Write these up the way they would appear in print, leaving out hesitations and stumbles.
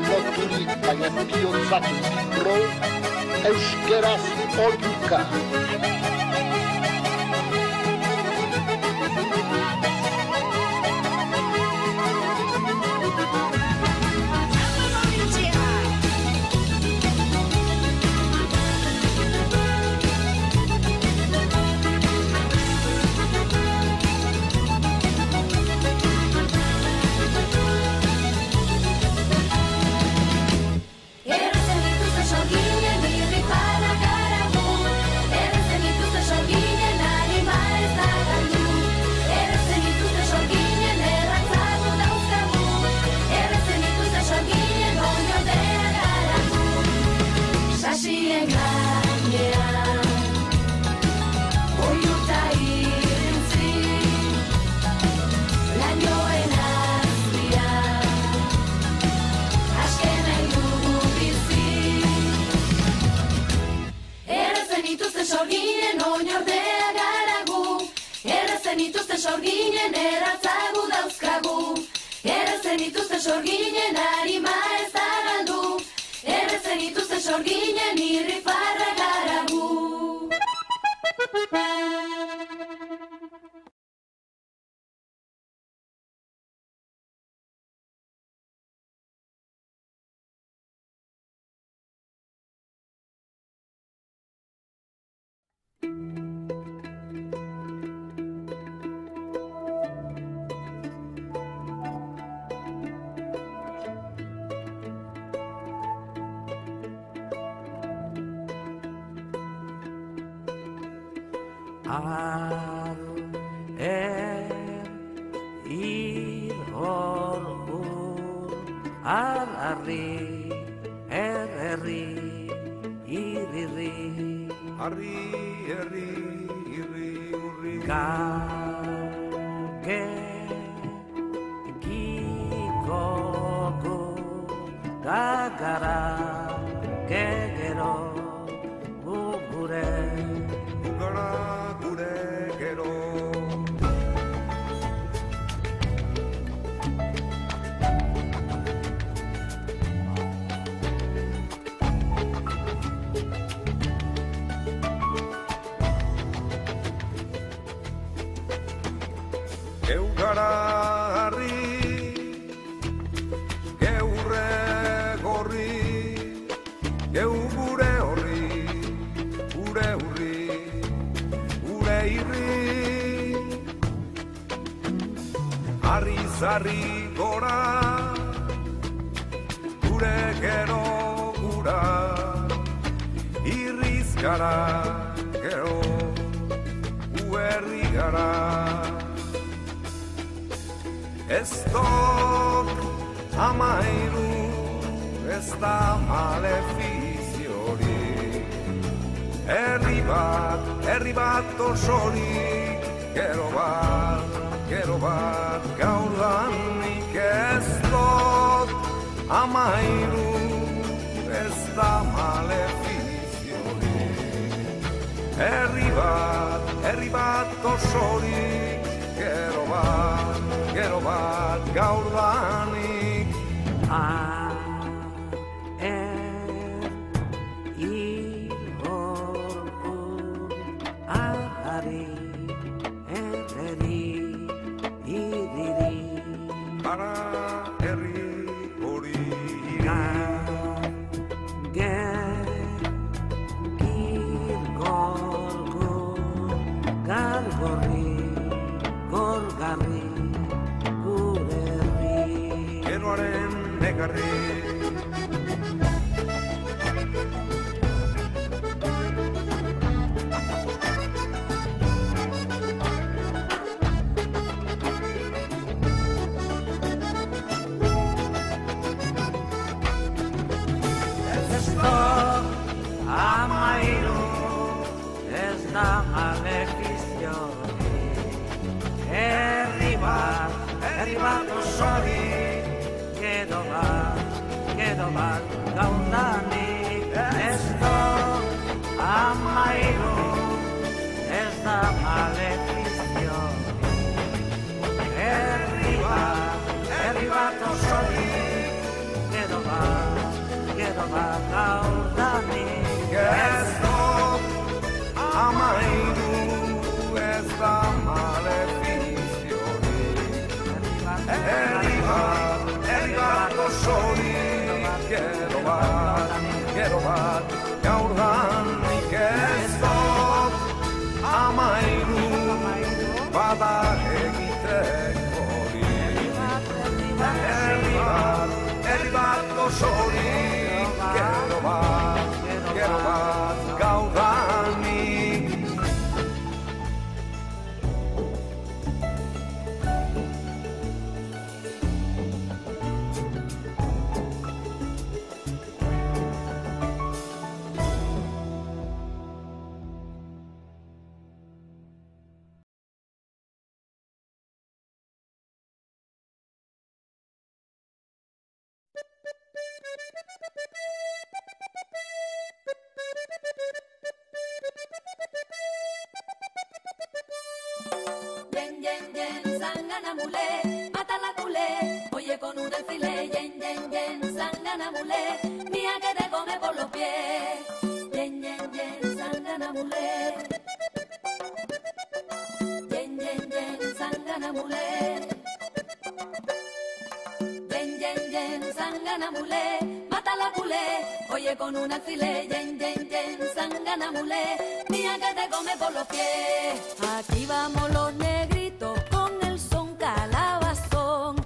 Loturik baina bihontzak mikro, euskeraz oiuka. Sorginen erratzagu dauzkagu, errezen ituzte sorginen harima ez da galdu, errezen ituzte sorginen irrifarra garagu. Zarri gora, gure gero gura, irriz gara, gero uherri gara. Ez dok amairu, ez da malefiziorik, herri bat osorik, gero bat gaur danik ez dut amairu ez da malefiziorik. Herri bat osorik, gero bat gaurdanik. Para herri hori Gorgarri, gure herri. geroaren negarri. Amairu ez da malefiziorik. Herri bat osorik, gero bat gaurdanik. Ez da amairu ez da malefiziorik. Herri bat osorik, gero bat gaurdanik. Ez dut amairu ez da malefiziorik. Herri bat osorik, gero bat gaurdanik. Ez dut amairu bada egitekorik. Herri bat osorik, gero bat gaurdanik. Yen, sangana mule, mata la culé, oye con un desfile, yen, sangana mule, mía que te come por los pies. Yen, sangana mule. Yen, sangana mule. Yen, sangana mule, mata la culé, oye con un alfiler, yen, sangana mule, mía que te come por los pies. Aquí vamos los negritos con el son calabazón,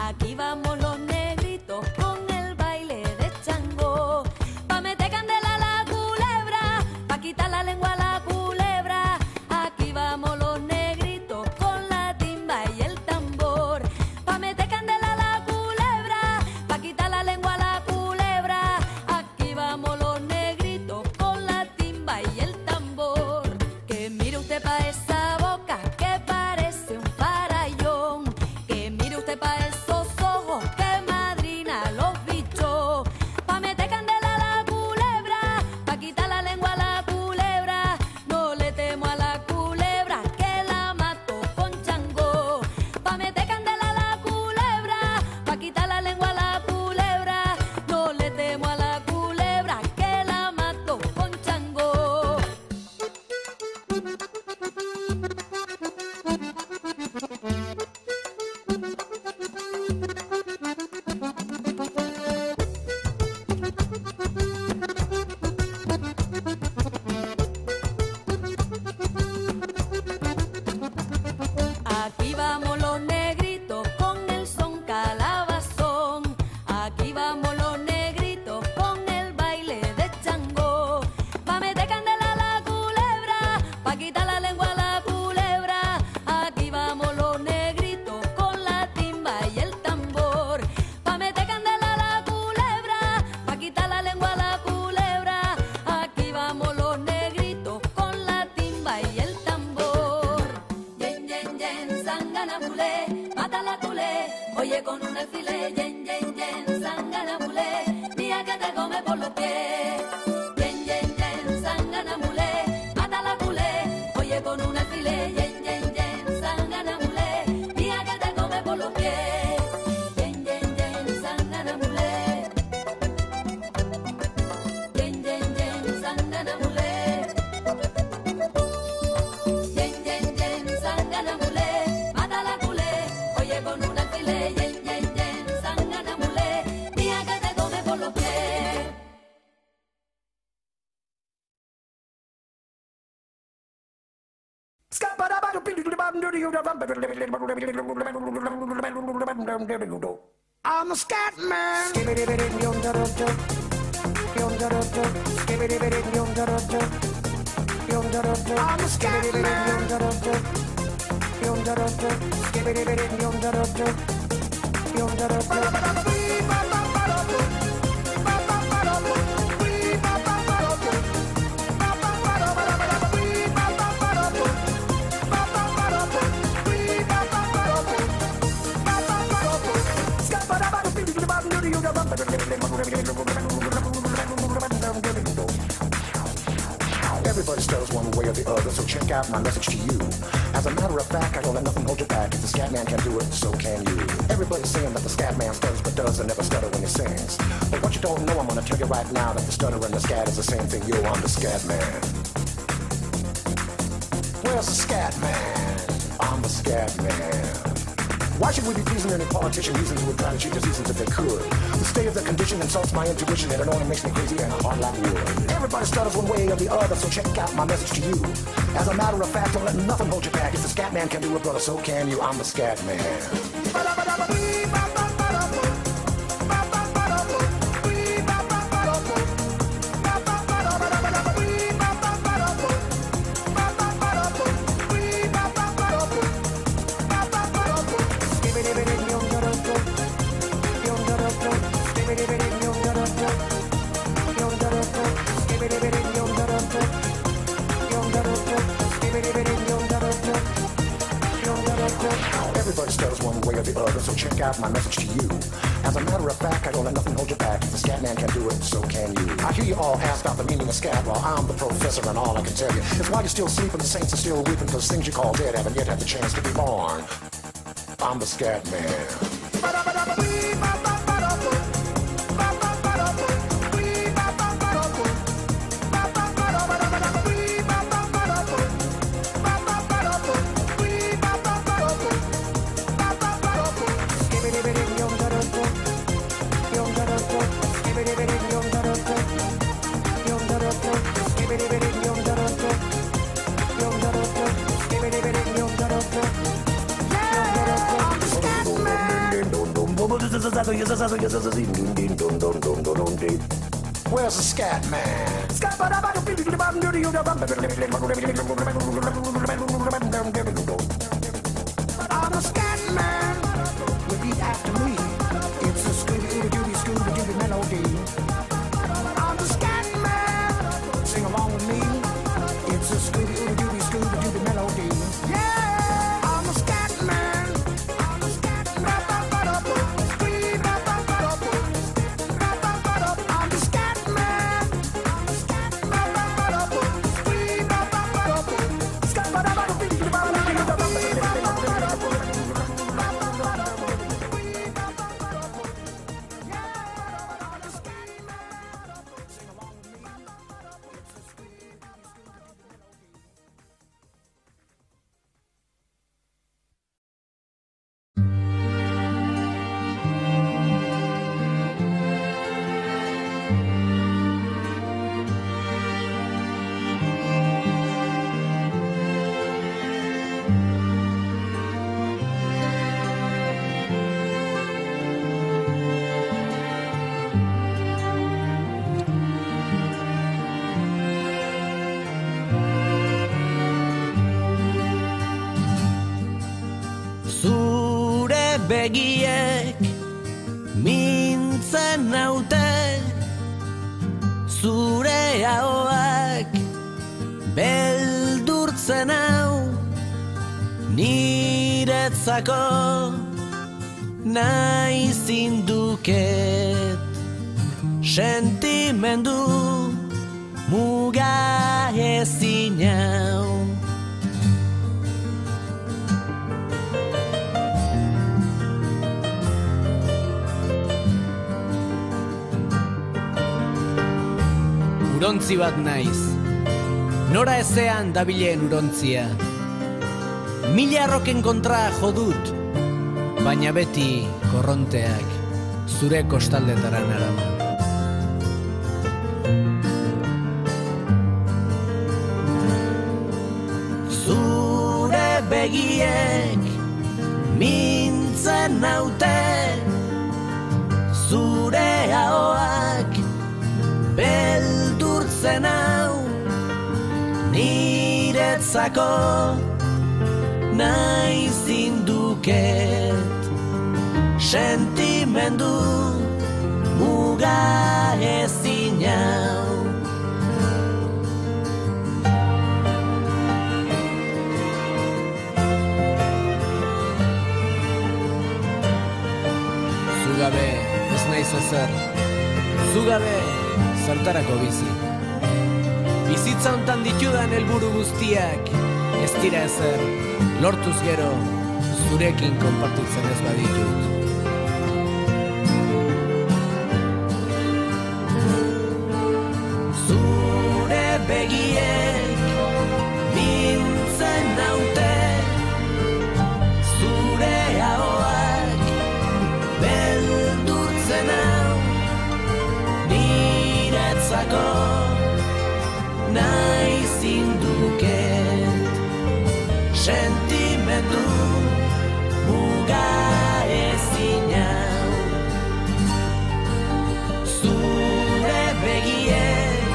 aquí vamos los negritos con el baile de Changó, pa' meter candela a la culebra, pa' quitar la lengua a la culebra, aquí vamos los negritos con la timba y el tambor, pa' meter candela a la culebra, pa' quitar la lengua a la culebra, aquí vamos los negritos con la timba y el tambor, que mire usted pa' esa boca que parece un farallón, que mire usted pa' esos ojos que madrina los bichos, pa' meter candela a la culebra, pa' quitar la lengua a la culebra, no le temo a la culebra que la mato con Changó, pa' meter candela a la culebra, pa' quitar la lengua a la culebra, no le temo a la culebra que la mato con Changó. Aquí vamos los negritos con el son calabazón, aquí vamos los negritos con el baile de Changó, pa' meter candela a la culebra, pa' quitar la lengua a la culebra, aquí vamos los negritos con la timba y el tambor, pa' meter candela a la culebra, pa' quitar la lengua a la culebra, aquí vamos los negritos con la timba y el tambor. Yen, sangana mule, mata la culé, oye con un alfiler, yen, sangana mule. I'm a scat man. I'm a scat Everybody stutters one way or the other, so check out my message to you. As a matter of fact, I don't let nothing hold you back. If the scat man can do it, so can you. Everybody's saying that the scat man stutters but does and never stutter when he sings. But what you don't know, I'm gonna tell you right now that the stutter and the scat is the same thing. Yo, I'm the scat man. Where's the scat man? I'm the scat man. Why should we be pleasing any politician reasons who would try to cheat diseases if they could? The state of the condition insults my intuition and it only makes me crazy and hard like wood. Everybody stutters one way or the other, so check out my message to you. As a matter of fact, don't let nothing hold you back. If the scat man can do it, brother, so can you. I'm the scat man. Everybody stutters one way or the other, so check out my message to you. As a matter of fact, I don't let nothing hold you back. If the scat man can do it, so can you. I hear you all ask about the meaning of scat. Well, I'm the professor and all I can tell you is why you're still sleeping, the saints are still weeping, because things you call dead haven't yet had the chance to be born. I'm the scat man. Where's the scat man? I'm a scat man. Repeat after me. It's a Scooby-Dooby melody. I'm the scat man. Sing along with me. It's a Scooby-Dooby melody. Yeah, I'm a scat man. I'm a scat man. I'm the scat man. Begiek mintzen naute, zure ahoak beldurtzen hau, niretzako nahi zinduket sentimendu muga ezin hau. Urontzi bat naiz, nora ezean dabilen urontzia. Mila arroken kontra jodut, baina beti korronteak zure kostaldetara narama. begiek mintzen naute, zure ahoak beldurtzen hau, niretzako nahi zinduket, sentimendu muga ezin hau. Zugabe ez naiz ezer, zugabe zertarako bizi. Bizitza hontan ditudan helburu guztiak ez dira ezer, lortuz gero zurekin konpartitzen ez baditut. Zure begiek mintzen naute, zure ahoak beldurtzen hau, niretzako nahi zinduket, sentimendu muga ezin hau. Zure begiek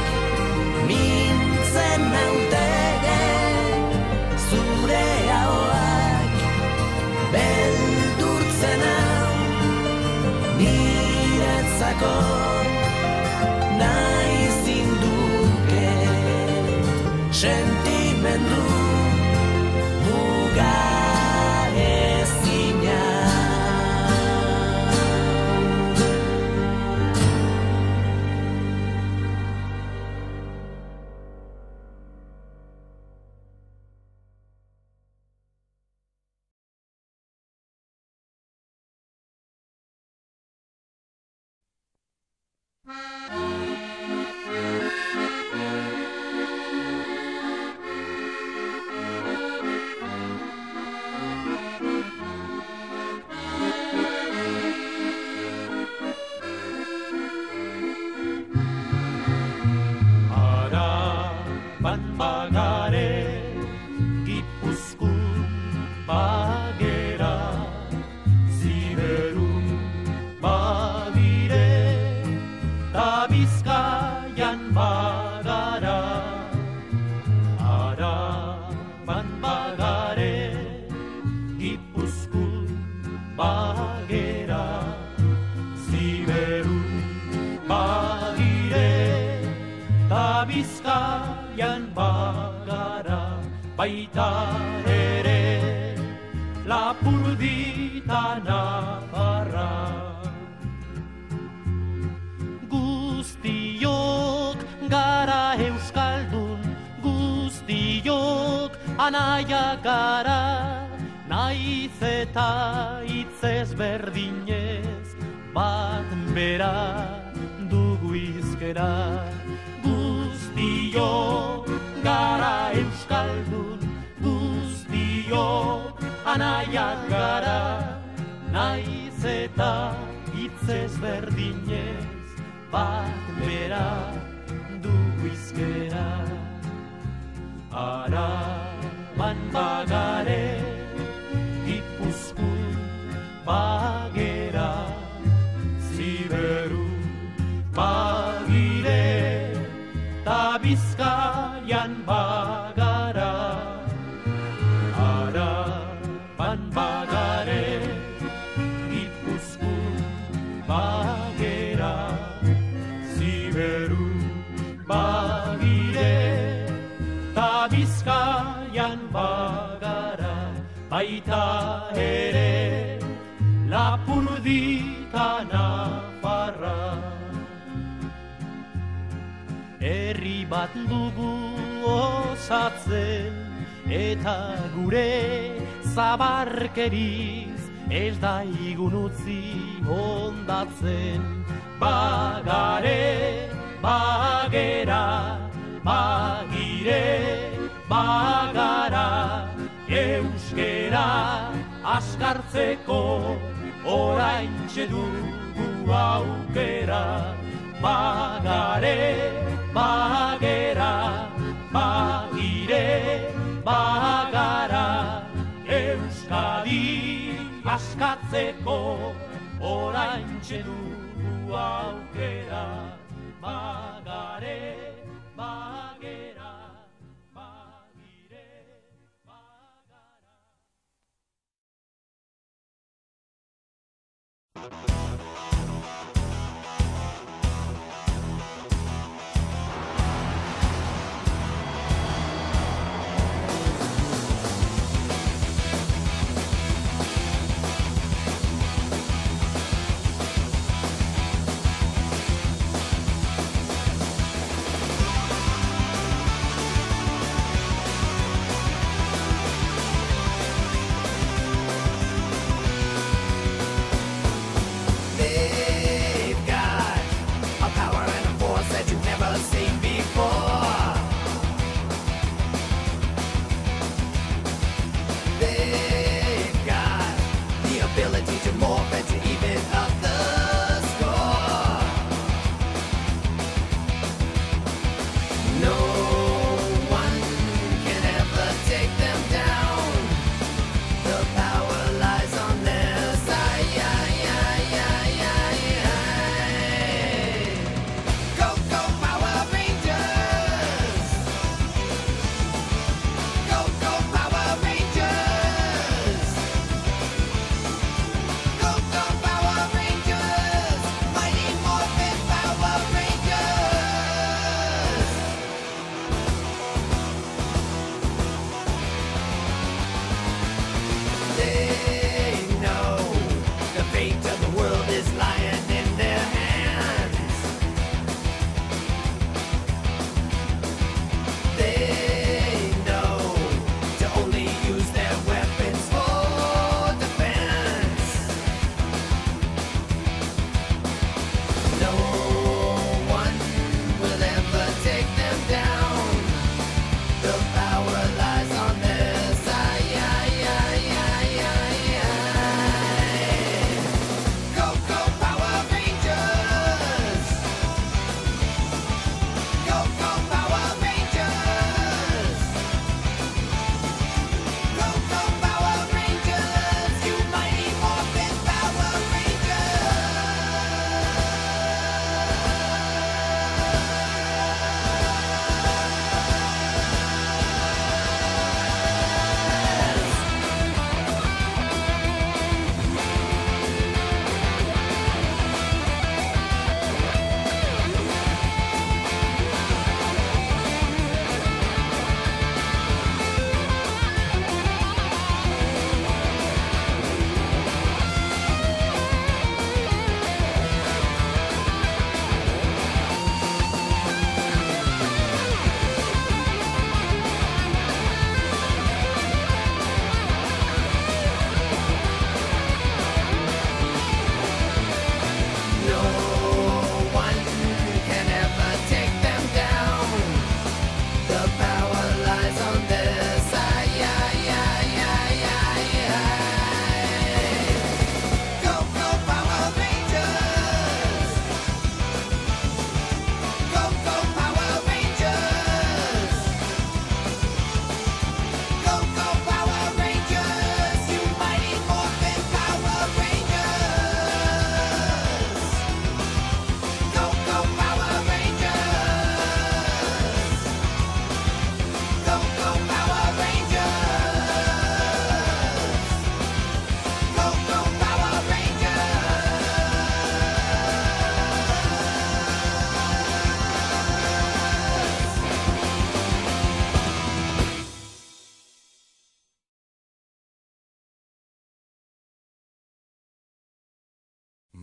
mintzen naute, zure ahoak beldurtzen hau, niretzako nahi zinduket, sentimendu muga ezin hau. Araban bagare, Gipuzkoan bagera, Ziberun bagire, ta Bizkaian bagara. Araban bagare, Gipuzkoan bagera, Ziberun bagire, ta Bizkaian bagara, baita ere Lapurdita Navarra. Guztiok gara euskaldun, guztiok anaia gara, naiz eta hitz ezberdinez, bat bera dugu hizkera. Guztiok gara euskaldun, guztiok anaiak gara, naiz eta hitz ezberdinez, bat bera dugu hizkera. Araban bagare, Gipuzkoan bagera, Ziberun bagire, ta Bizkaian bagara. Araban bagare, Gipuzkoan bagera, Ziberun bagire, ta Bizkaian bagara, baita ere Lapurdita Navarra. Herri bat dugu osatzen, eta gure zabarkeriz ez da igun utzi hondatzen. Bagare, bagera, bagire, bagara, euskera askartzeko oraintxe dugu aukera. Bagare, bagera, bagire, bagara, hartzeko oraintxe dugu aukera, bagare, bagera, bagire, bagara.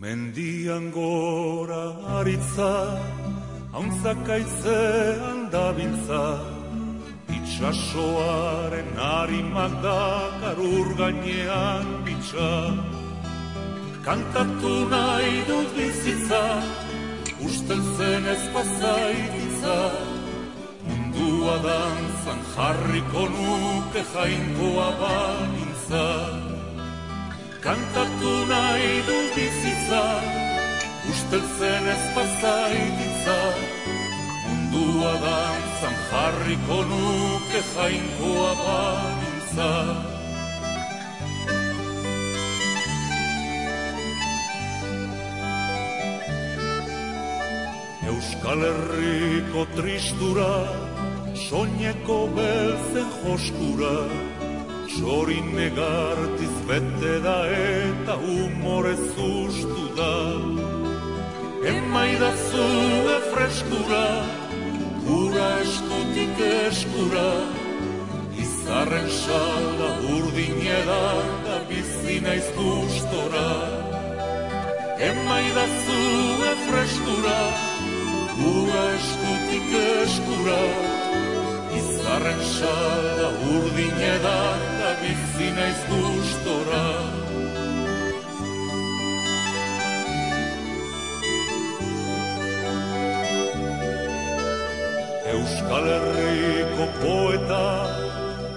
Mendian gora aritza, hauntzakaitzean dabiltza, itxasoaren harimak dakar ur gainean bitxa. Kantatu nahi dut bizitza, usten zen ez pazaititza, mundua dantzan jarriko nuke jainkoa balintza. Kantatu nahi dut bizitza, usteltzen ez pazaititza, mundua dantzan jarriko nuke jainkoa balintza. Euskal Herriko tristura, soineko beltzen joskura, txorin negartiz bete da eta humorez ustu da. Emaidazue freskura, ura eskutik eskura, izarren salda urdineda da bizi naiz gustora. Emaidazue freskura, ura eskutik eskura, izarren salda urdineda da bizi naiz gustora. Euskal Herriko poeta,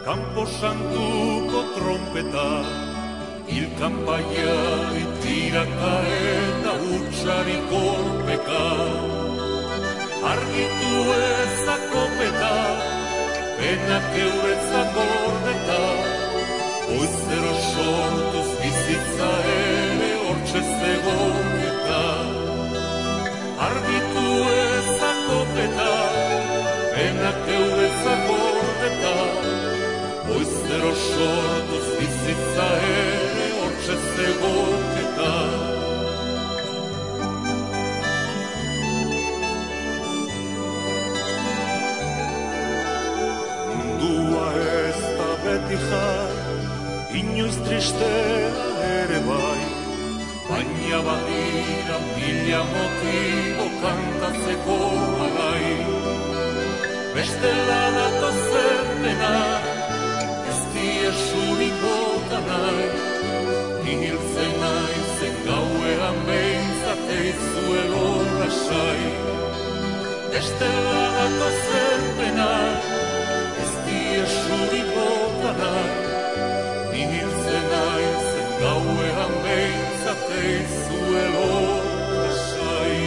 Campo Santuko trompeta, ilkanpaia itiraka eta hutsari kolpeka. Argitu ezako peta, penak euretzak gordeta, goizero sortuz bizitza ere hortxe zegoen eta. Argitu ezako peta, penak euretzak gordeta, goizero sortuz bizitza ere hortxe zegoen eta. Beti jai, inoiz tristea ere bai, baina badira mila motibo kantatzeko alai. Bestela datozen denak, ez diesurik bota nahi, nihiltzen naizen gauean behintzat eizuelo lasai. Bestela datozen denak, esurik bota nahi, nihiltzen naizen gauean behintzat eizuelo lasai.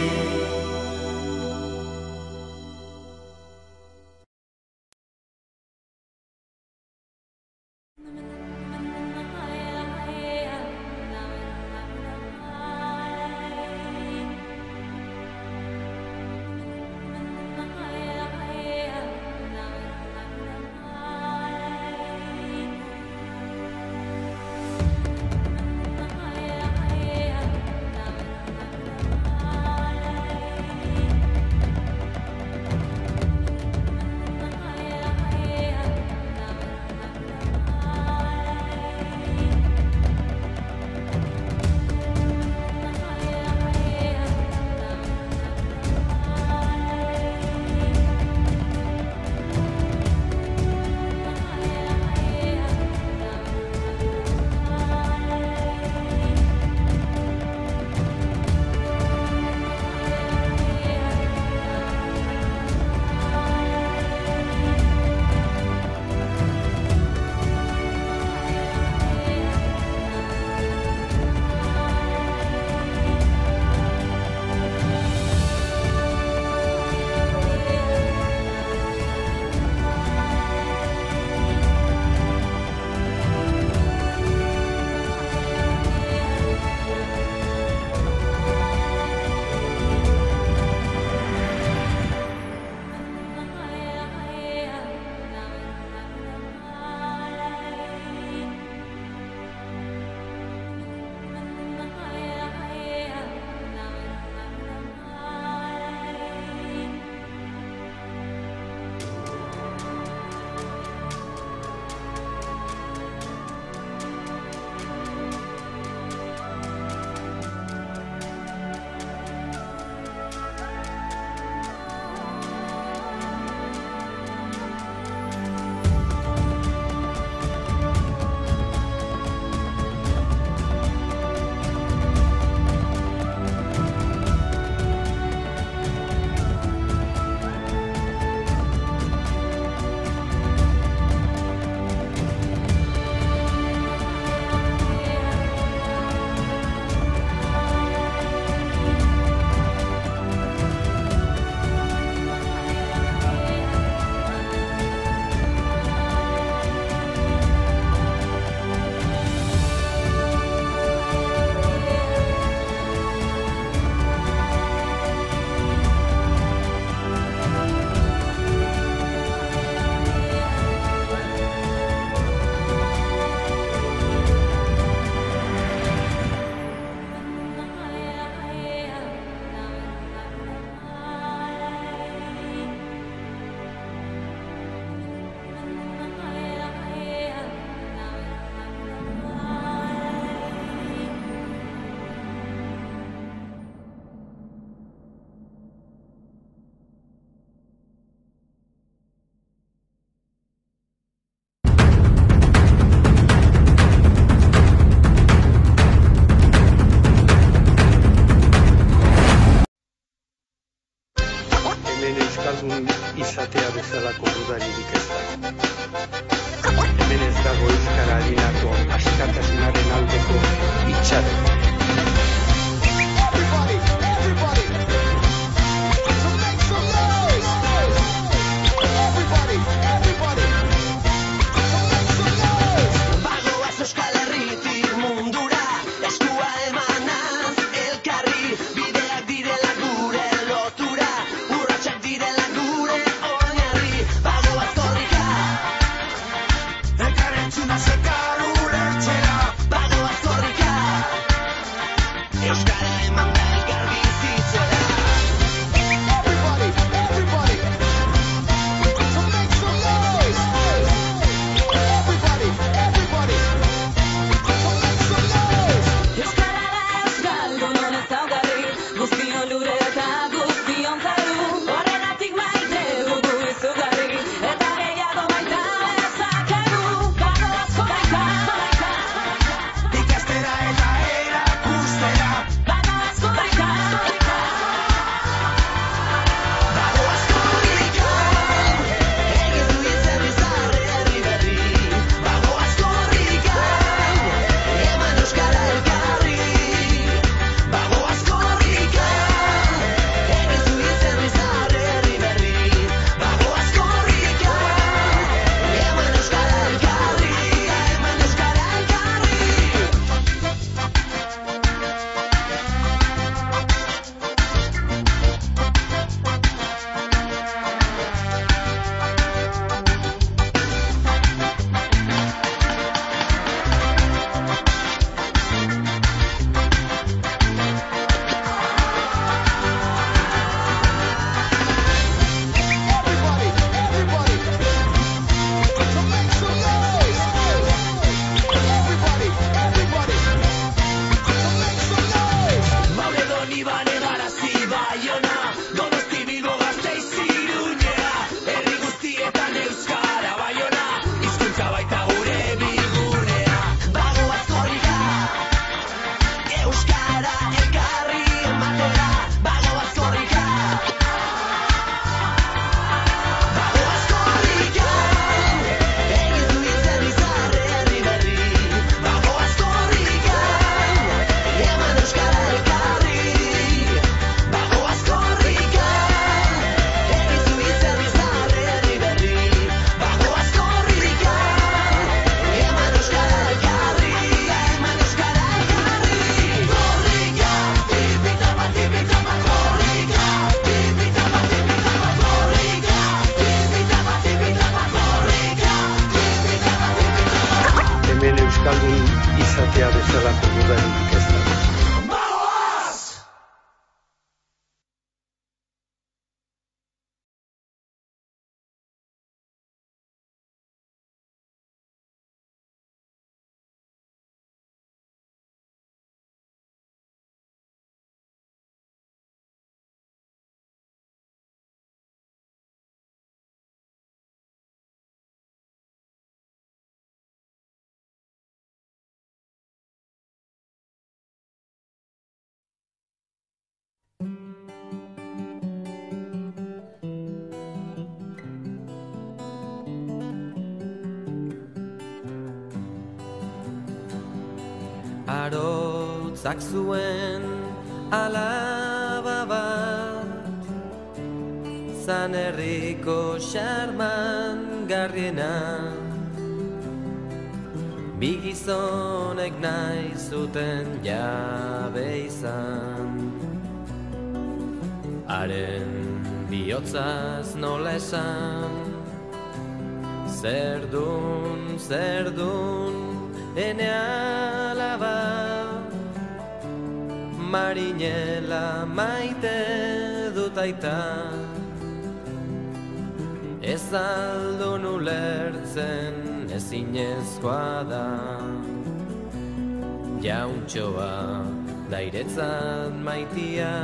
hemen euskaldun izatea bezalako dudaririk ez da. Hemen ez dago euskara harinako askatasunaren aldeko itxaron. izatea bezalako dudarik ez da. Arotzak zuen alaba bat, Zan herriko xarman garriena, bi gizonek nahi zuten jabe izan. Haren bihotzaz nola esan, zerdun, ene alaba, marinela maite dut aita, ez aldun ulertzen ezinezkoa da. Jauntxoa dairetzat maitia,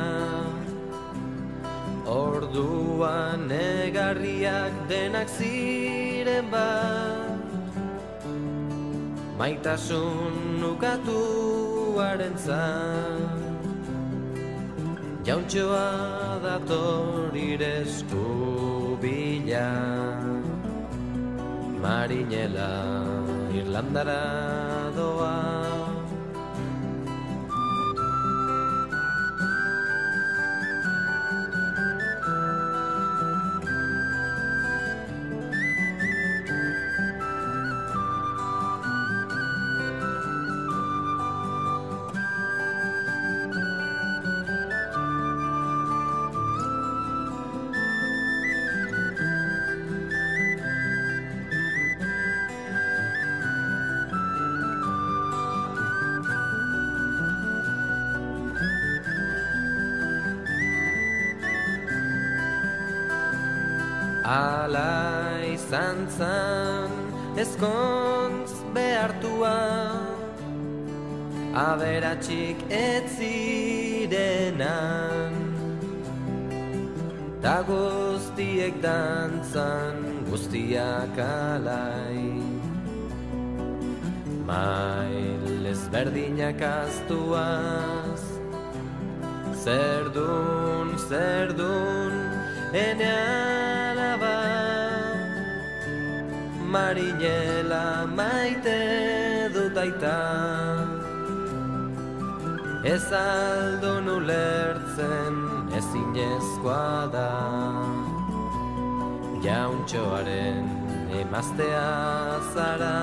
orduan negarriak denak ziren bat, maitasun ukatuaren zan. Jauntxoa dator iresku bila, marinela Irlandara doa. Ala izan zan ezkontz behartua, aberatsik ez zirenan, ta guztiek dantzan guztiak alai. Mail ezberdinak aztuaz, zerdun, ene alaba, marinela maite dut aita. Ez aldon ulertzen ezinezkoa da, jauntxoaren emaztea zara.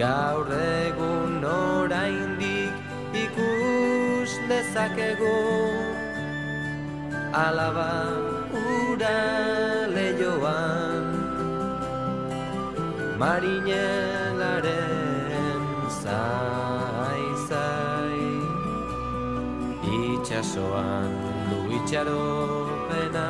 Gaur egun oraindik ikus dezakegu, alaba ura leioan, marinelaren zai, itxasoan du itxaropena.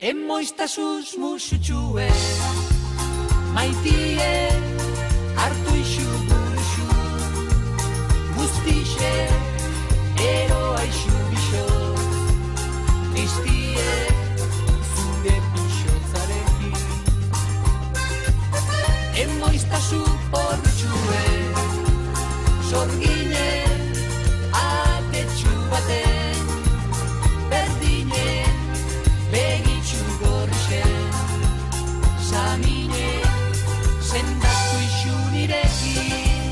Emoiztasuz musutxue, maitie, hartu isu burxu, guztixe, eroa isu bixo, iztie, zure bixotzarekin. Emoiztazu portxue, sorgine, atetxu baten, berdine, begitxu gorxen, samine, sendatu isu nirekin.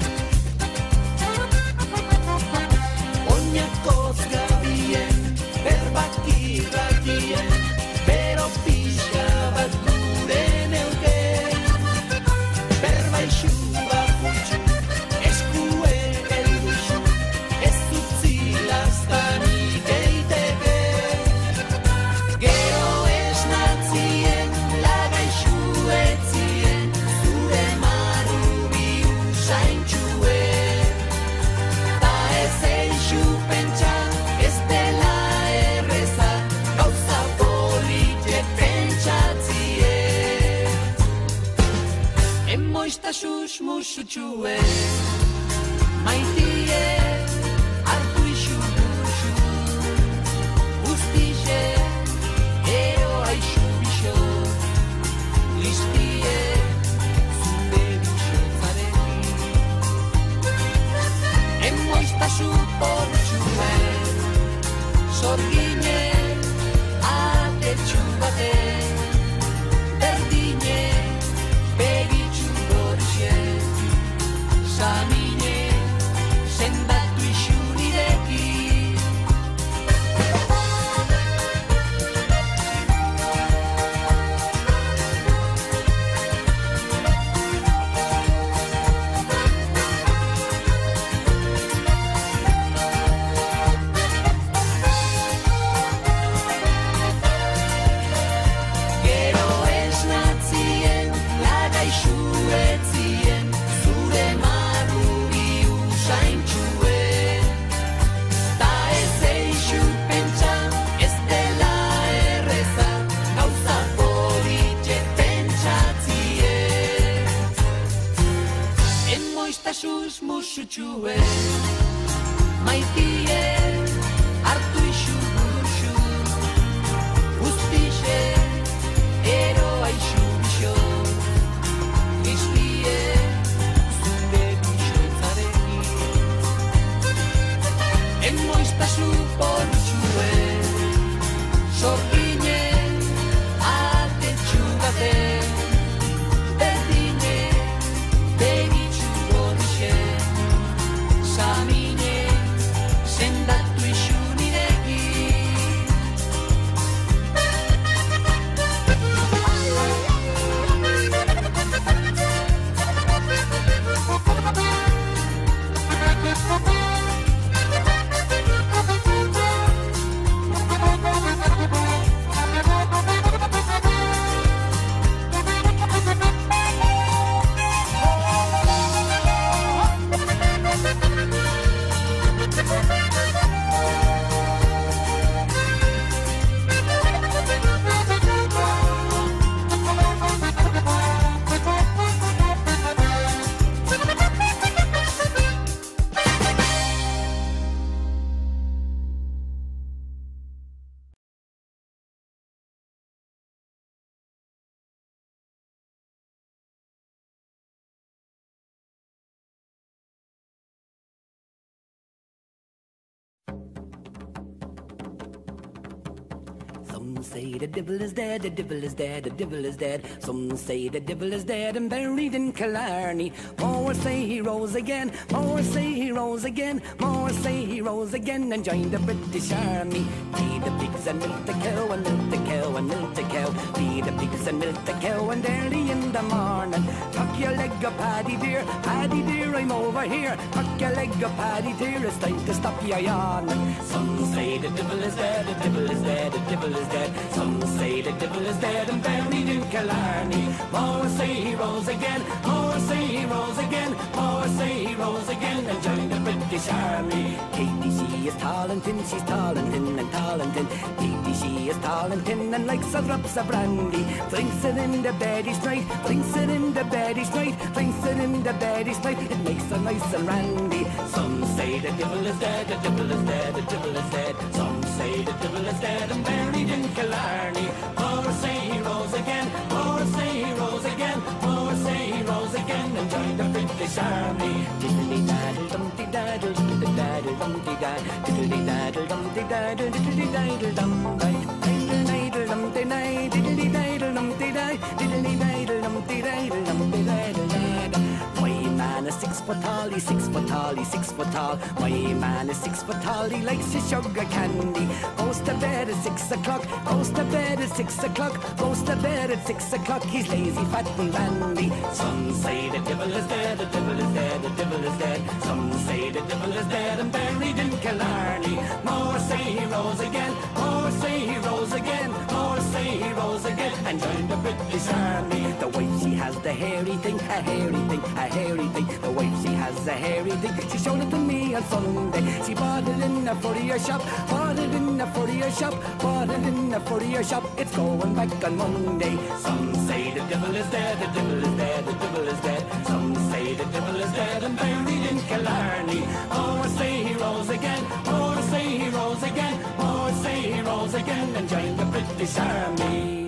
Oinakoz gabien, berbak irratien, bero pixka bat gure neuken. Berba isu bakutxu, eskue elduxu, ez utzi laztanik eiteke. Gero esnatzien, lagaixu etzien, zure marubi usaintxuen. Ta ez eixu pentsa, ez dela erreza, gauza polite pentsatzien. Emoiztasuz musutxuen, maitie, hartu isu burxu, guztixe, eroa isu bixo, iztie, zure bixotzarekin. Emoiztazu portxuen, sorgine, atetxu baten, berdine, begitxu gorxen, samine, senda moistasu poltsue sorginen atetxugate berdine begitxu horixe samine sendatu isu nirekin Some say the devil is dead, the devil is dead, the devil is dead. Some say the devil is dead and buried in Killarney. More say he rose again, more say he rose again, more say he rose again and joined the British Army. Feed the pigs and milk the cow and milk the cow and milk the cow. Feed the pigs and milk the cow and early in the morning. Cock your leg up, Paddy dear, I'm over here. Cock your leg up, Paddy dear, it's time to stop your yawning. Some say the devil is dead, the devil is dead, the devil is dead. Some say the devil is dead and buried in Killarney. More say he rose again, more say he rose again, more say he rose again and joined the British Army. Katie, she is tall and thin, she's tall and thin and tall and thin. Katie, she is tall and thin and likes a drops of brandy. Drinks it in the beddy's night, drinks it in the beddy's night, drinks it in the beddy's night. It makes her nice and randy. Some say the devil is dead, the devil is dead, the devil is dead. Some say the devil is dead and buried in Killarney. More say he rose again, more say he rose again, more say he rose again and joined the British Army. Diddly daddle dumpty daddle, diddly daddle dumpty daddle, diddly daddle dumpty daddle, diddly daddle dum diddle dumpty daddle, diddly daddle dumpty daddle, diddly daddle dumpty daddle, dumpty daddle daddle. My man is 6 foot tall, he's 6 foot tall, he's 6 foot tall. My man is 6 foot tall, he likes his sugar candy. Goes to bed at 6 o'clock, goes to bed at 6 o'clock, goes to bed at 6 o'clock. He's lazy, fat and bandy. Some say the devil is dead, the devil is dead, the devil is dead. Some say the devil is dead and buried in Killarney. More say he rose again, more say he rose again, more say he rose again and joined the British Army. The wife, she has the hairy thing, a hairy thing, a hairy thing. The wife, she has a hairy thing. She showed it to me on Sunday. She bought it in a furrier shop, bought it in a furrier shop, bought it in a furrier shop. It's going back on Monday. Some say the devil is dead, the devil is dead, the devil is dead. Some say the devil is dead and buried in Killarney. More say he rose again, more say he rose again, more say he rose again and joined the British Army.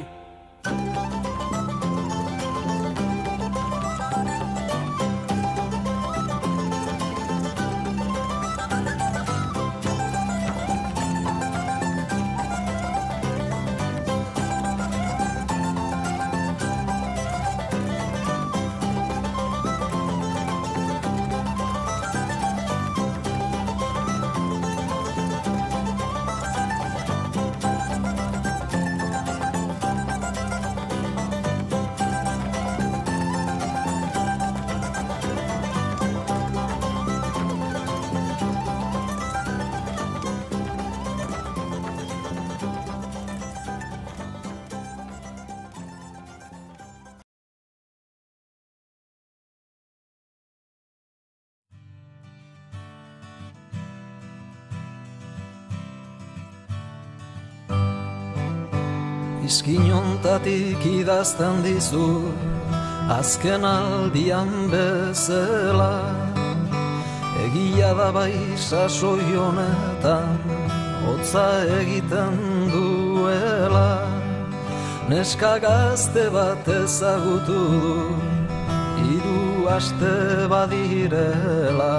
Izkinontatik idazten dizu azken aldian bezala. Egia da bai sasoi honetan hotza egiten duela. Neska gazte bat ezagutu du 3 aste badirela.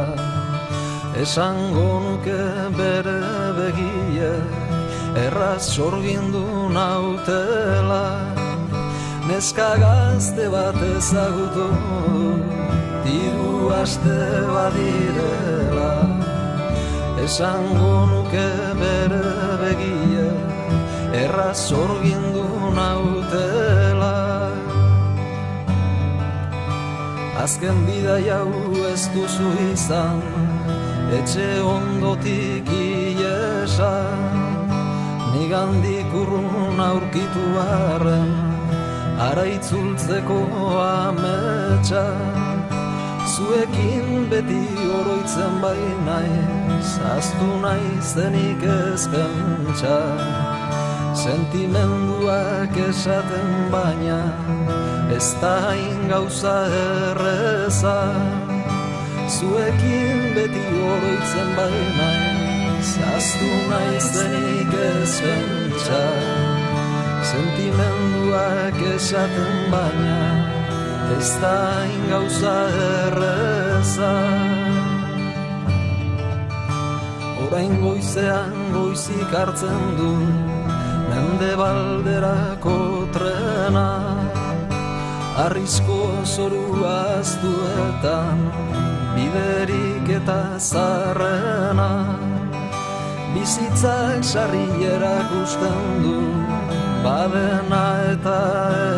esango nuke bere begie, erraz sorgindu nautela, neska gazte bat ezagutu, diru aste badirela, esango nuke bere begie, erraz sorgindu nautela. Azken bidai hau ez duzu izan, etxe ondotik iesa, nigandik urrun aurkitu arren, ara itzultzeko ametsa, zuekin beti oroitzen bainaiz, aztu naizenik ez pentsa, sentimenduak esaten baina, ez da hain gauza erreza, zuekin beti oroitzen bainaiz, aztu naizenik ez pentsa, sentimenduak esaten baina, ez da hain gauza erreza. Orain goizean goizik hartzen du, Mendebalderako trena, arrizko zorua aztuetan, biderik eta zarrena, bizitzak sarri erakusten du, badena eta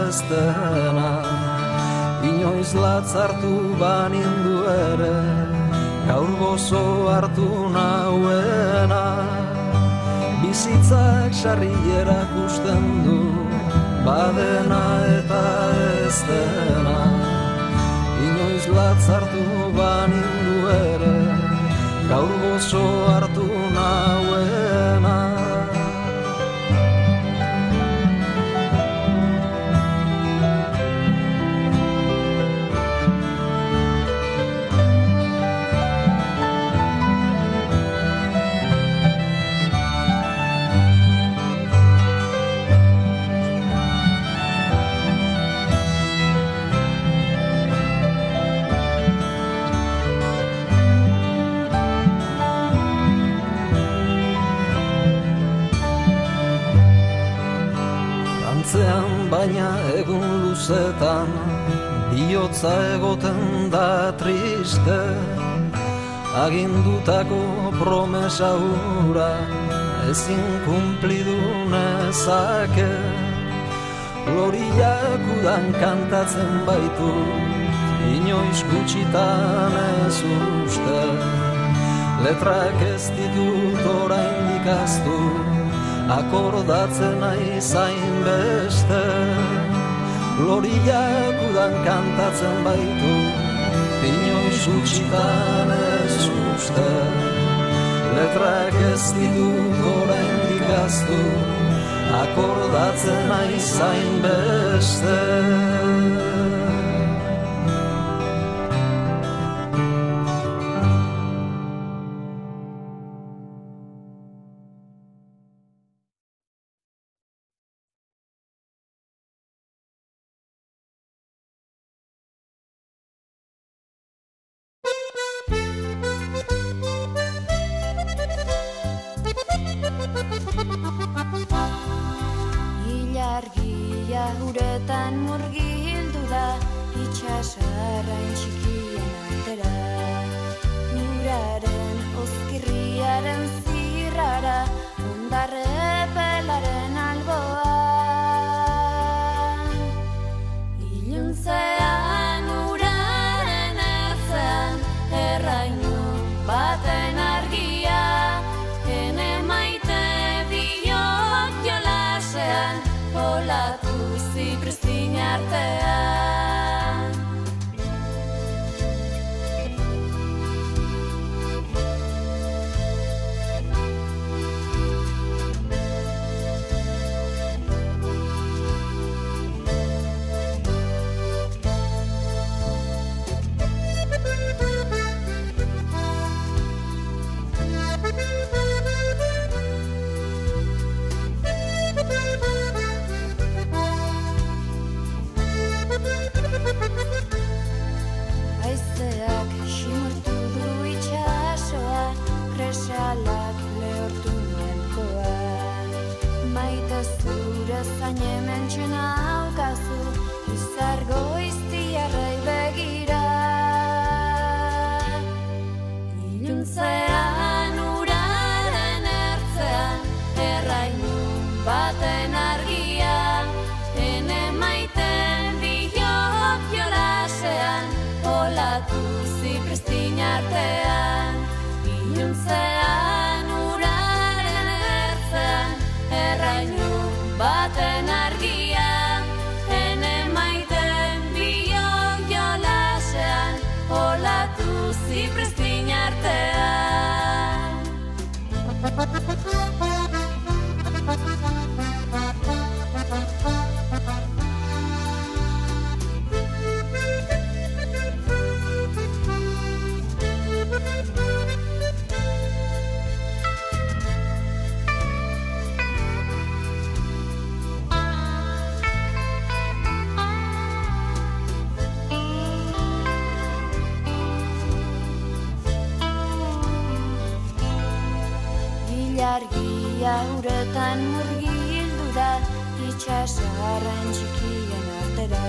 ez dena, inoiz latzartu banindu ere, gaur gozo hartu nauena, bizitzak sarri erakusten du, badena eta ez dena, inoiz latzartu banindu ere, gaur gozo hartu nauena. Baina egun luzetan bihotza egoten da triste, agindutako promesa hura ezin kumplidu nezake, loriak udan kantatzen baitu, inoiz gutxitan ez uste, letrak ez ditut oraindik ahaztu, akordatzen aizain beste, loriak udan kantatzen baitu, inoiz gutxitan ez uste, letrak ez ditut oraindik ahaztu, akordatzen aizain beste. Ilargia uretan murgildu da, itxasarrain txikien altera, uraren ozkirriaren zirrara, ondarrepelaren alboan, iluntzean uraren ertzean, errainu baten argia, ene maite biok jolasean, olatu zipristin artean. Gainementxena haukazu, izargo iztiarrei begira. Iluntzean uraren ertzean, errainu baten argia, ene maiten biok jolasean, olatu zipristin artean. Iluntzean uraren ertzean, errainu baten argia, ene maiten biok jolasean, olatu zipristin artean. Ilargia uretan murgildu da, itxasarren txikien artera.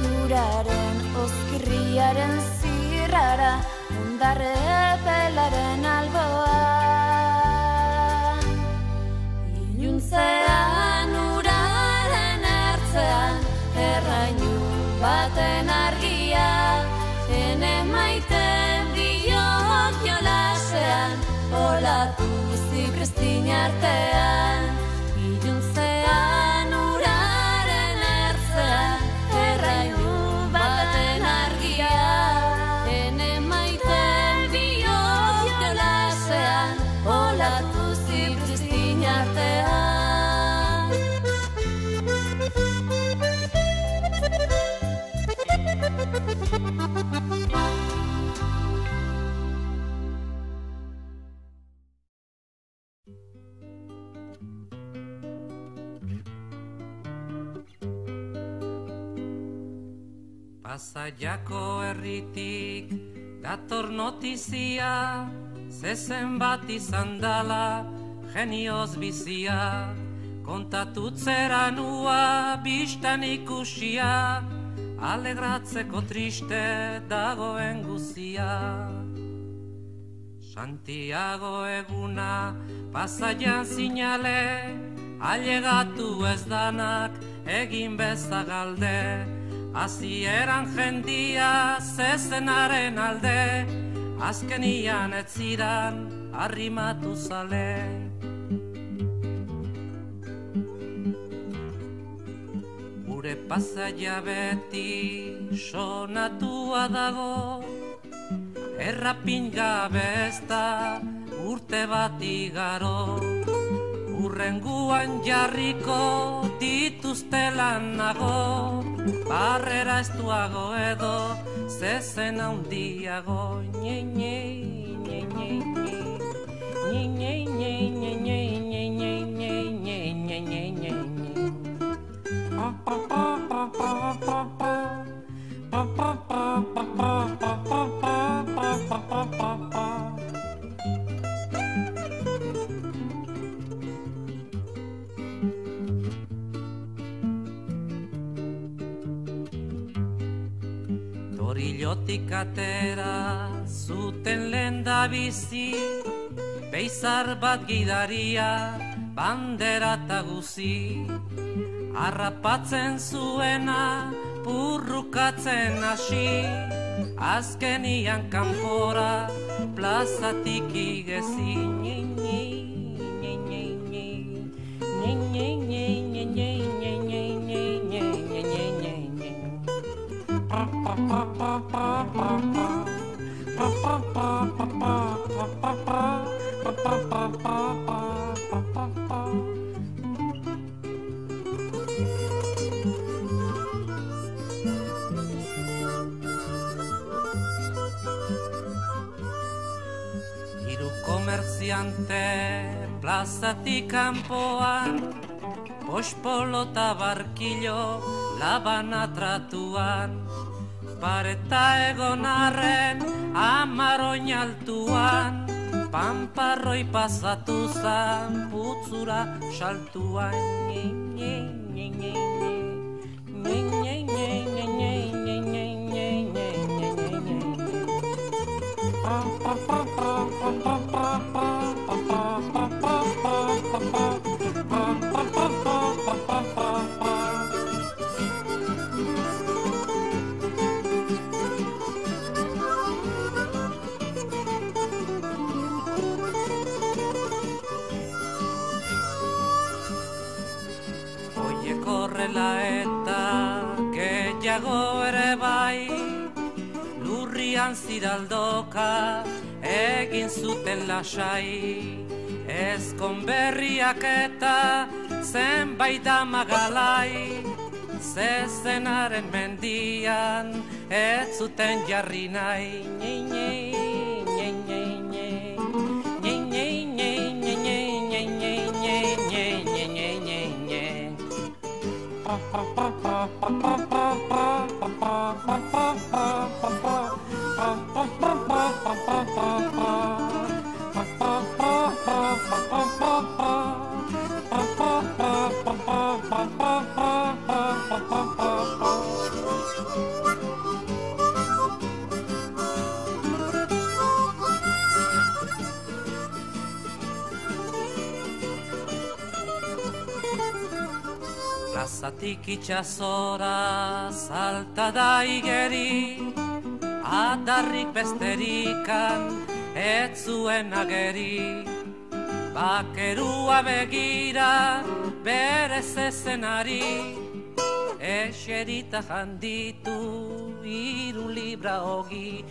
Uraren ozkirriaren zirrara, ondarre pelaren alboan. Iluntzean uraren ertzean, errainu baten argia, ene maiten biok jolasean, olatu zipristin artean. Iluntzean uraren ertzean, errainu baten argia, ene maiten biok jolasean, olatu zipristin artean. Pasaiako herritik dator notizia, zezen bat izan dala genioz bizia, kontatutzera nua bistan ikusia, alegratzeko triste dagoen guzia. Santiago eguna pasaian zinale, ailegatu ez danak egin bezagalde, hasieran jendia zezenaren alde, azkenian ez zidan arrimatu zale. Gure pasaia beti sonatua dago, errapin gabe ez da urte bat igaro, urrenguan jarriko dituztelan nago, barrera estuago edo zezen handiago. Nye, nye, nye, nye, nye. Nye, nye, nye, nye, nye, nye, nye, nye, nye, nye, nye, nye. Pa, pa, pa, pa, pa, pa, pa. Pa, pa, pa, pa, pa, pa, pa, pa, pa, pa, pa, pa. Torillotik atera zuten lenda bizi, beizar bat gidaria bandera eta guzi, harrapatzen zuena purrukatzen hasi, azkenian kanpora plazatik igezi. Nye, nye, nye, nye, nye. Nye, nye, nye, nye, nye, nye, nye, nye, nye, nye, nye, nye. Pa, pa, pa, pa, pa, pa, pa. Pa, pa, pa, pa, pa, pa, pa, pa. Pa, pa, pa, pa, pa, pa, pa. Hiru komertziante plazatik kanpoan, pospolota barkilo labana tratuan, pareta egon arren amaroin altuan, Pamparroi pasatu zan putzura saltua. Korrela eta gehiago ere bai, lurrian ziraldoka egin zuten lasai. Ezkonberriak eta zenbait amagalai, zezenaren mendian ez zuten jarri nahi. Plazatik itxasora salta da igeri, adarrik besterikan ez zuen ageri. Bakerua begira bere zezenari, eserita janditu 3 libra ogi.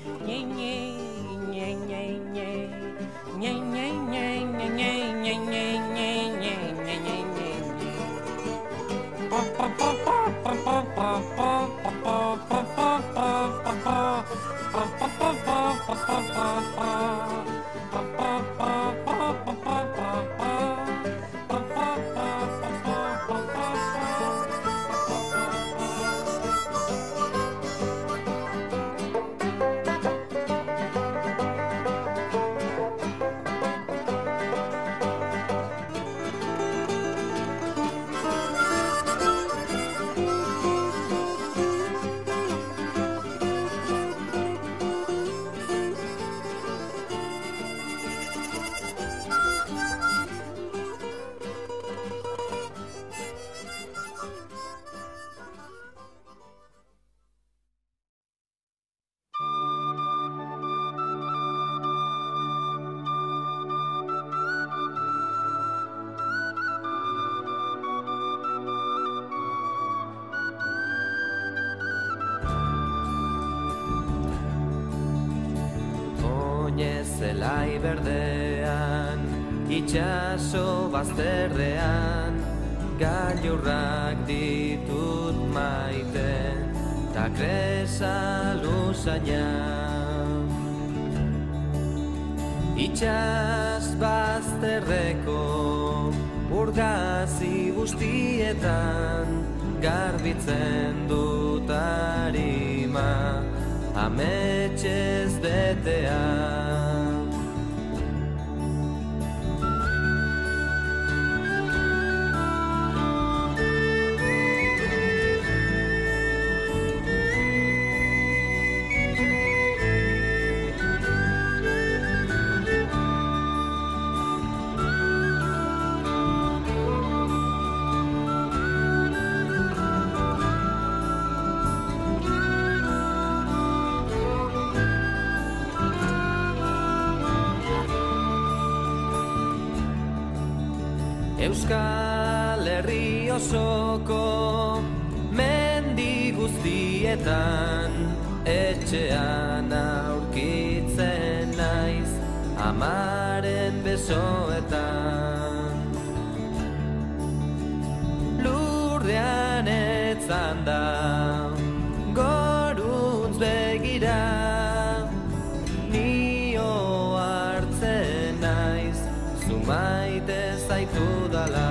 Zelai berdean, itxaso bazterrean, gailurrak ditut maite, ta kresa luzaina. Itxas bazterreko urgazi guztietan, garbitzen dut arima, ametxez betean. Euskal Herri osoko mendi guztietan, etxean aurkitzen naiz amaren besoetan. Lurrean etzan da goruntz begira, nio hartzen naiz zu maite zaitu dala.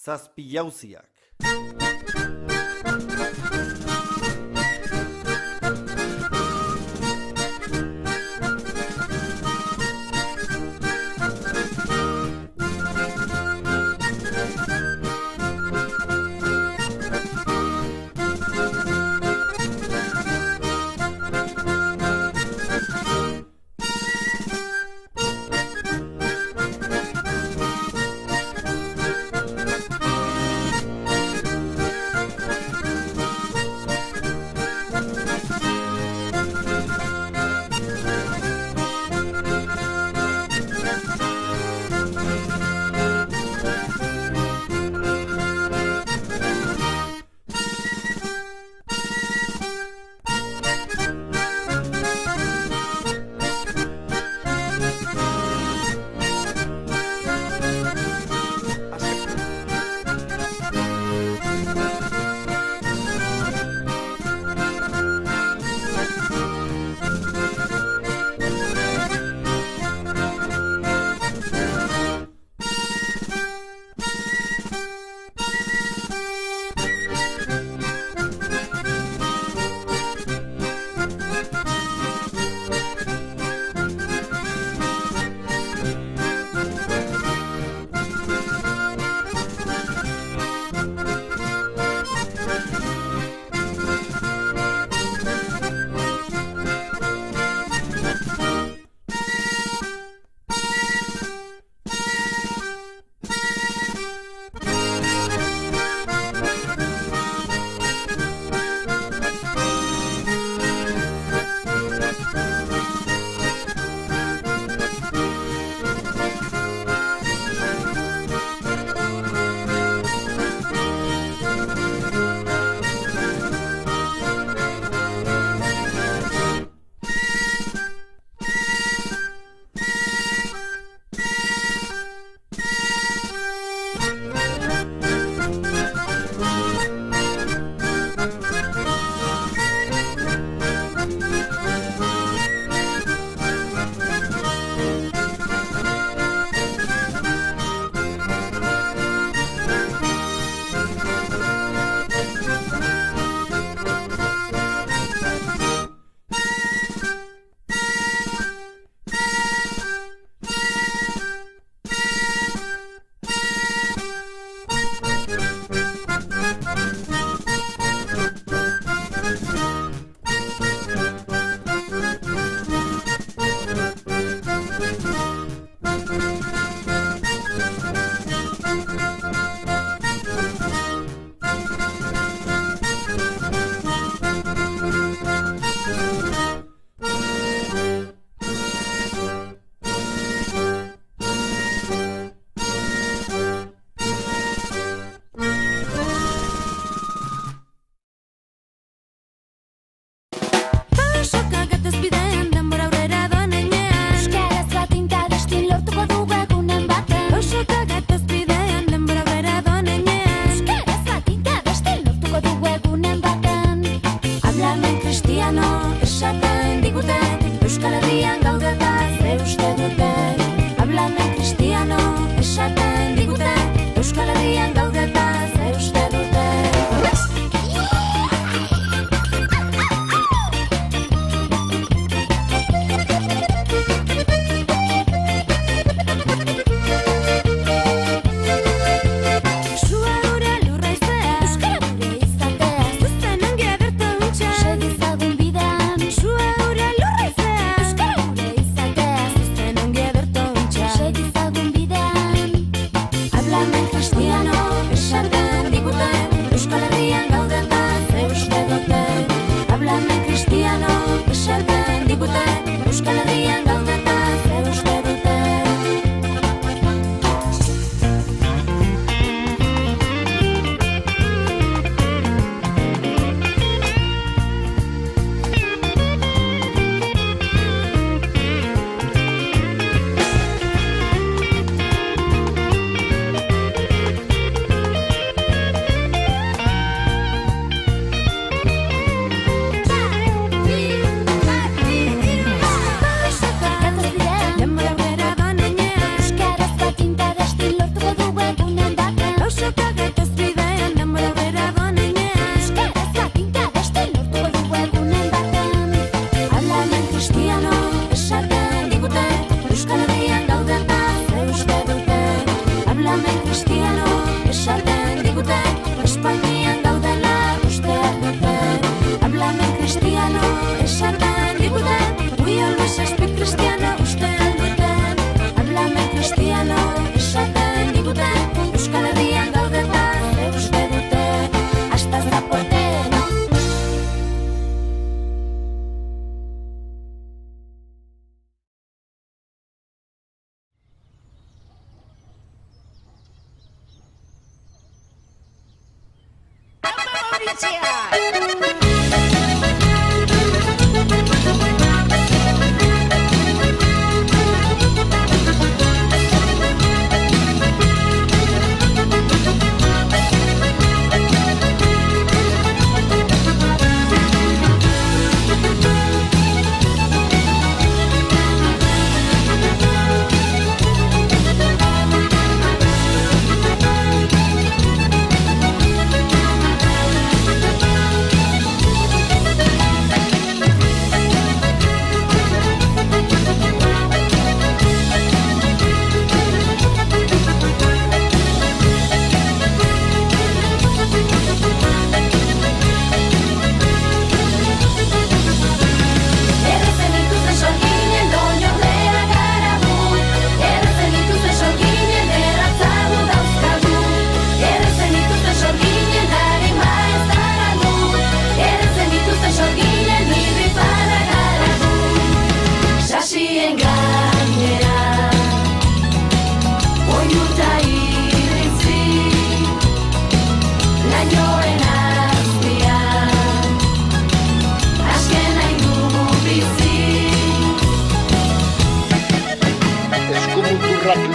Zazpi jauziak.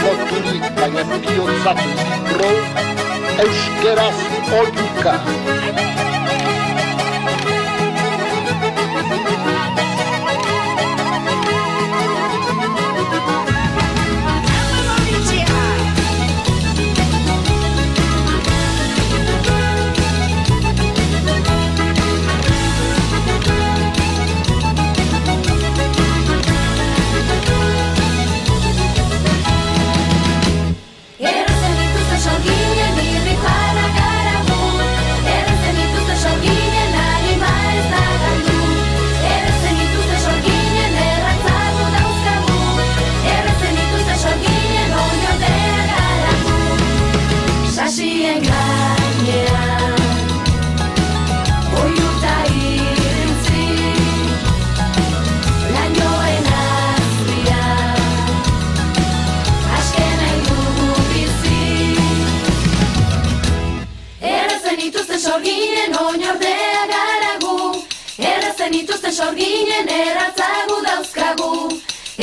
loturik, baina bihiotzak libro, euskeraz oiuka. Sorginen erratzagu dauzkagu,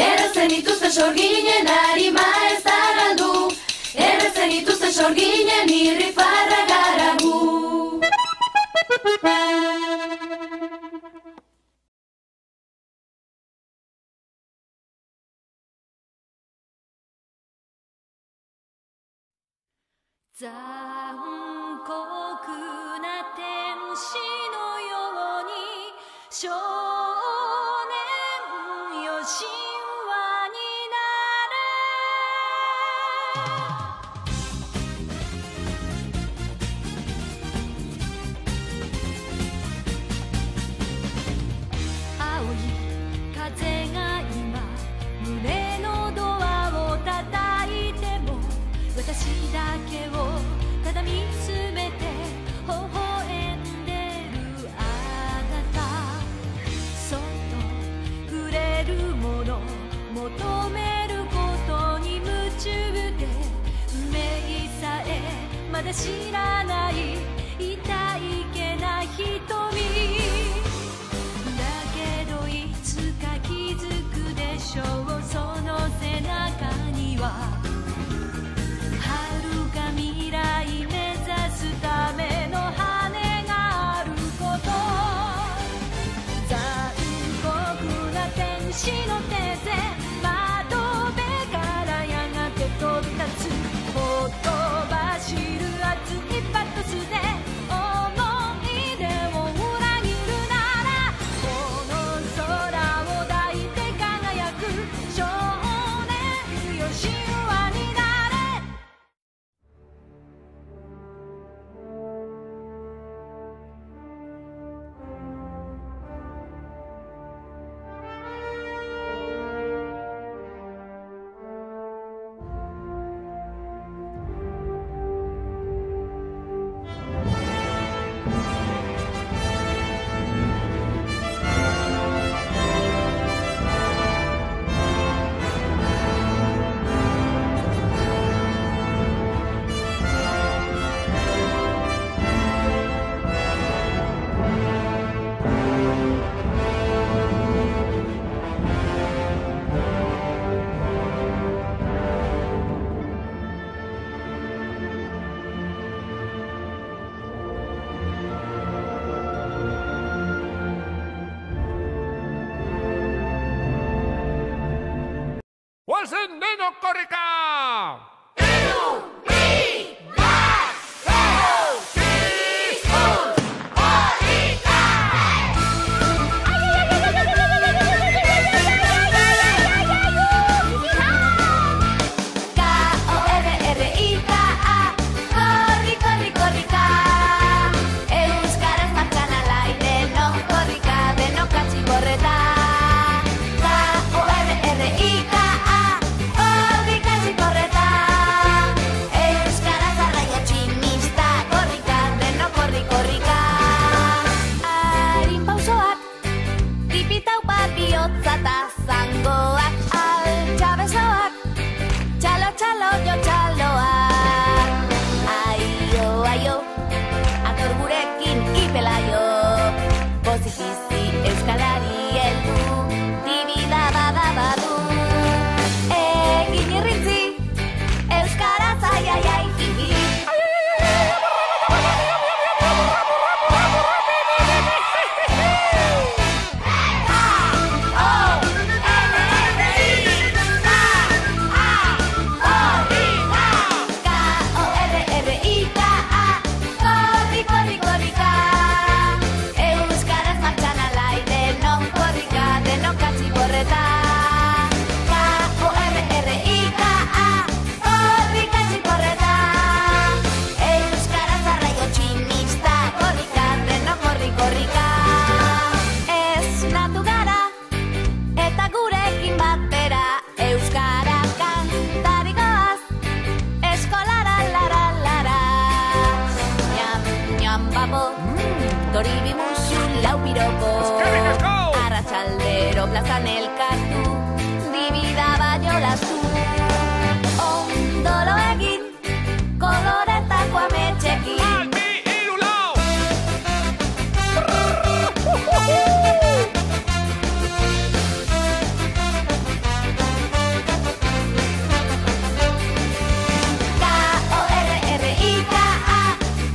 erretzen ituzten sorginen harima ez da galdu, erretzen ituzten sorginen irrifarra garagu.少年よ神話になれ青い風が今胸のドアを叩いても私だけをただ見つめて微笑んでるあなたそっと触れるもの求めることに夢中で運命さえまだ知らない痛いけな瞳だけどいつか気づくでしょうその背中には遥か未来目指すための羽があること残酷な天使の手で窓辺からやがて飛び立つほとばしる熱いバ denok korrika! plazan elkartu, dibida baino lazu. Ondo lo egin, koloretako ametxekin. Albi, iru, lau! K-O-R-R-I-K-A,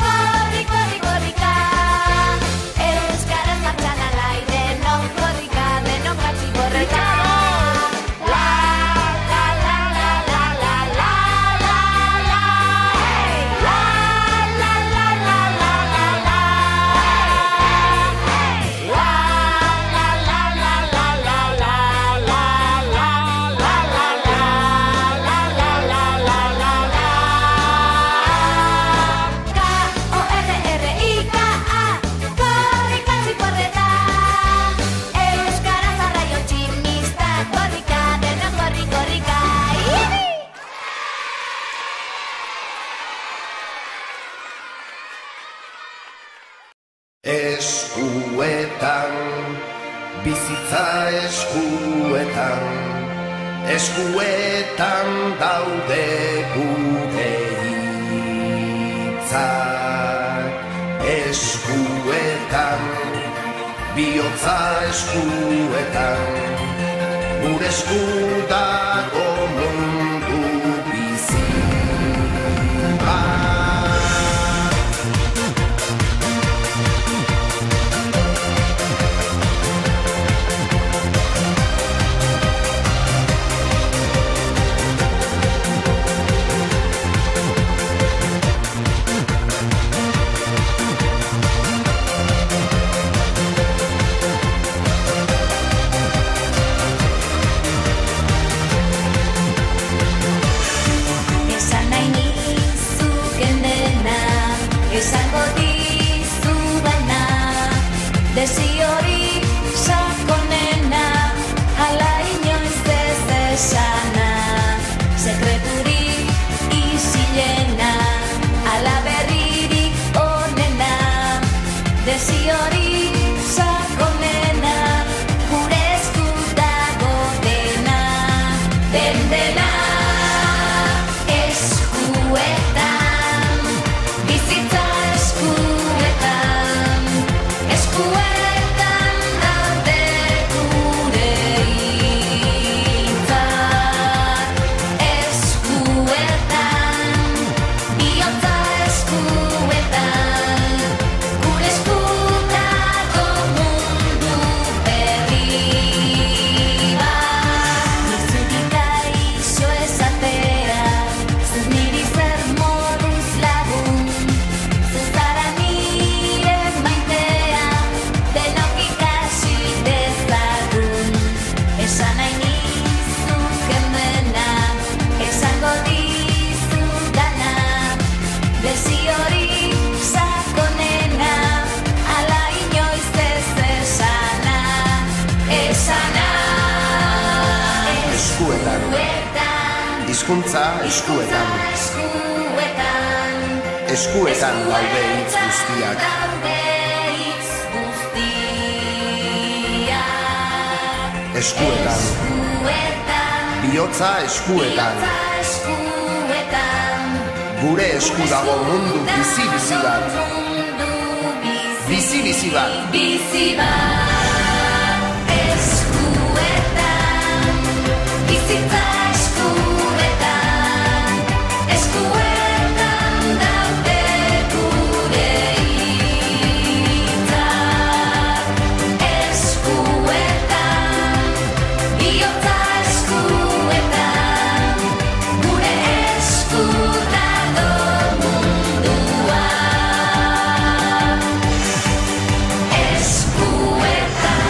korri, korri, korrika. Euskaraz martxan alai, denok korrika, denok batxi borreka. Eskuetan, bizitza eskuetan, eskuetan daude gure hitzak. Eskuetan, bihotza eskuetan, gure esku dago mundu bizi bat. Esango dizudana, desiori sakonena, ala inoiz ez esana, sekreturik isilena, ala berririk onena, desiori sakonena, gure esku dago dena, dena, eskuetan. eskuetan, hizkuntza eskuetan, eskuetan daude hitz guztiak. Eskuetan, bihotza eskuetan, gure esku dago mundu bizi-bizi bat, bizi-bizi bat, eskuetan, bizitza eskuetan, eskuetan daude gure hitzak, eskuetan, bihotza eskuetan, gure esku dago mundua, eskuetan.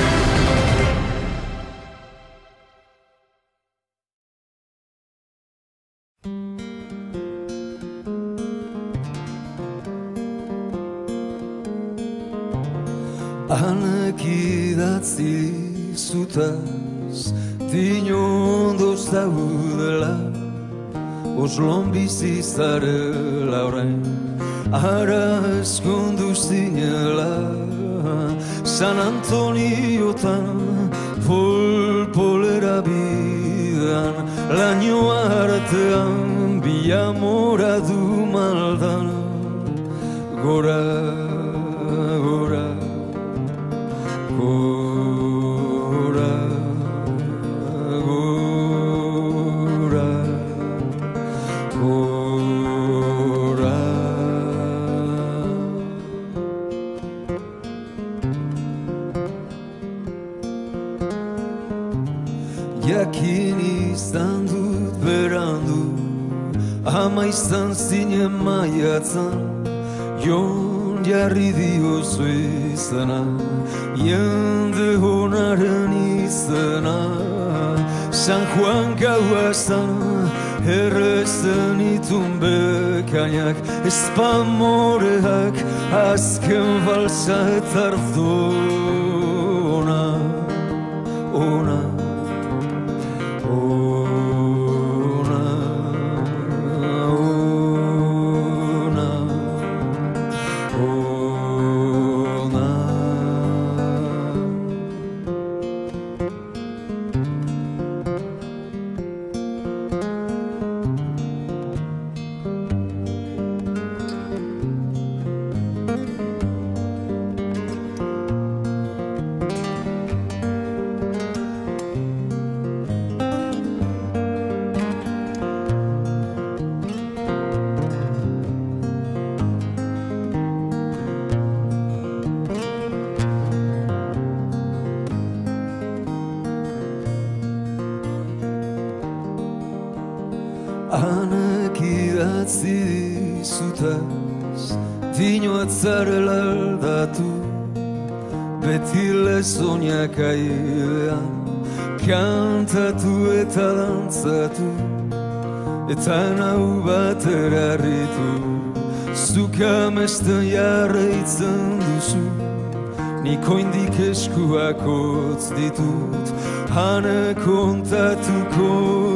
Hanek idatzi zutaz, tinondoz daudela, Oslon bizi zarela orain, ara eskondu zinela, San Antoniotan, polpolera bidan, laino artean, biamora du maldan, gora, gora, gora, gora, gora. Jakin izan dut berandu, ama izan zinen maiatzan, Jon jarri diozu izana, jende honaren izana, San Juan gauazan, errezen itun bekainak, espamoreak, azken balsa eta ardona, ona, ona, ona, ona. Hanek idatzi dizutaz, tino atzarela aldatu, beti lezoinak airean, kantatu eta dantzatu, eta nau bat erarritu, zuk amesten jarraitzen duzu, nik oindik eskuak hotz ditut, hanek kontatuko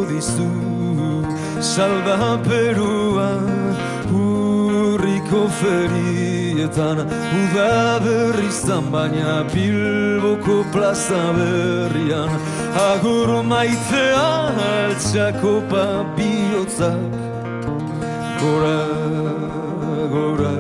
dizut, Salva Perua, urriko ferietan, uda berriztan baina Bilboko plaza berrian, agur maitea altxako pabihotzak, gora, gora.